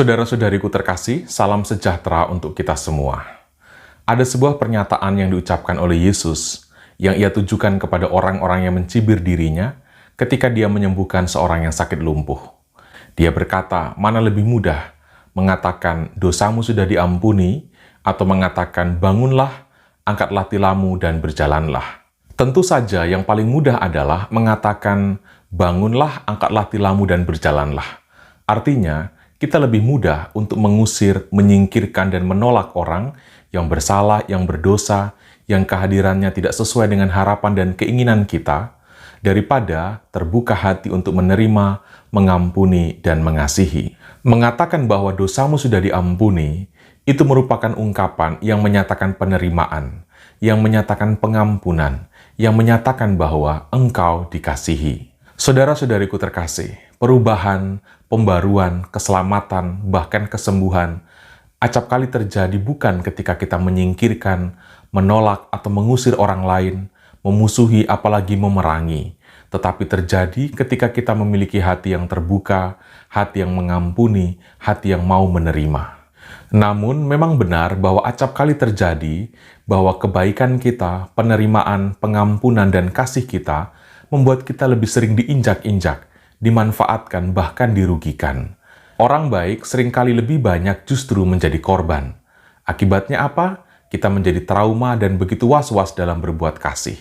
Saudara-saudariku terkasih, salam sejahtera untuk kita semua. Ada sebuah pernyataan yang diucapkan oleh Yesus yang ia tujukan kepada orang-orang yang mencibir dirinya ketika dia menyembuhkan seorang yang sakit lumpuh. Dia berkata, mana lebih mudah mengatakan dosamu sudah diampuni atau mengatakan bangunlah, angkatlah tilammu dan berjalanlah. Tentu saja yang paling mudah adalah mengatakan bangunlah, angkatlah tilammu dan berjalanlah. Artinya, kita lebih mudah untuk mengusir, menyingkirkan, dan menolak orang yang bersalah, yang berdosa, yang kehadirannya tidak sesuai dengan harapan dan keinginan kita, daripada terbuka hati untuk menerima, mengampuni, dan mengasihi. Mengatakan bahwa dosamu sudah diampuni, itu merupakan ungkapan yang menyatakan penerimaan, yang menyatakan pengampunan, yang menyatakan bahwa engkau dikasihi. Saudara-saudariku terkasih, perubahan, pembaruan, keselamatan, bahkan kesembuhan, acap kali terjadi bukan ketika kita menyingkirkan, menolak, atau mengusir orang lain, memusuhi, apalagi memerangi, tetapi terjadi ketika kita memiliki hati yang terbuka, hati yang mengampuni, hati yang mau menerima. Namun, memang benar bahwa acap kali terjadi bahwa kebaikan kita, penerimaan, pengampunan, dan kasih kita membuat kita lebih sering diinjak-injak, dimanfaatkan, bahkan dirugikan. Orang baik seringkali lebih banyak justru menjadi korban. Akibatnya apa? Kita menjadi trauma dan begitu was-was dalam berbuat kasih.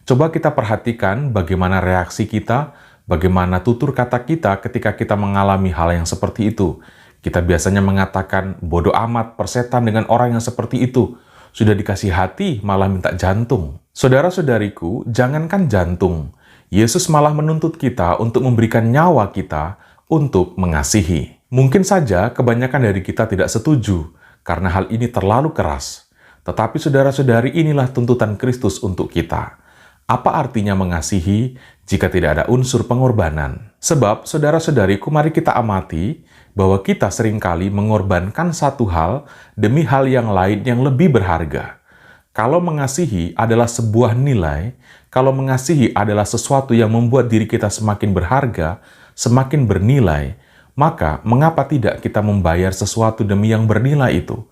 Coba kita perhatikan bagaimana reaksi kita, bagaimana tutur kata kita ketika kita mengalami hal yang seperti itu. Kita biasanya mengatakan, bodoh amat, persetan dengan orang yang seperti itu. Sudah dikasih hati, malah minta jantung. Saudara-saudariku, jangankan jantung. Yesus malah menuntut kita untuk memberikan nyawa kita untuk mengasihi. Mungkin saja kebanyakan dari kita tidak setuju karena hal ini terlalu keras. Tetapi saudara-saudari, inilah tuntutan Kristus untuk kita. Apa artinya mengasihi jika tidak ada unsur pengorbanan? Sebab, saudara-saudariku, mari kita amati bahwa kita seringkali mengorbankan satu hal demi hal yang lain yang lebih berharga. Kalau mengasihi adalah sebuah nilai, kalau mengasihi adalah sesuatu yang membuat diri kita semakin berharga, semakin bernilai, maka mengapa tidak kita membayar sesuatu demi yang bernilai itu?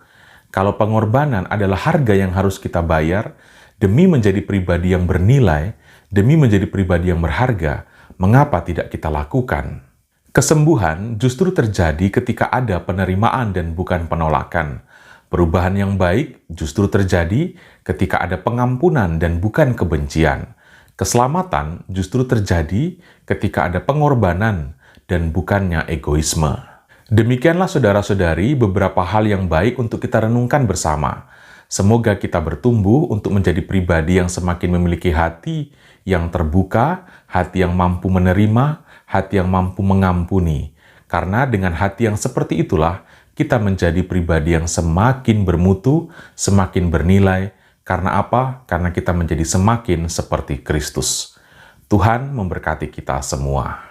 Kalau pengorbanan adalah harga yang harus kita bayar, demi menjadi pribadi yang bernilai, demi menjadi pribadi yang berharga, mengapa tidak kita lakukan? Kesembuhan justru terjadi ketika ada penerimaan dan bukan penolakan. Perubahan yang baik justru terjadi ketika ada pengampunan dan bukan kebencian. Keselamatan justru terjadi ketika ada pengorbanan dan bukannya egoisme. Demikianlah saudara-saudari beberapa hal yang baik untuk kita renungkan bersama. Semoga kita bertumbuh untuk menjadi pribadi yang semakin memiliki hati yang terbuka, hati yang mampu menerima, hati yang mampu mengampuni. Karena dengan hati yang seperti itulah, kita menjadi pribadi yang semakin bermutu, semakin bernilai. Karena apa? Karena kita menjadi semakin seperti Kristus. Tuhan memberkati kita semua.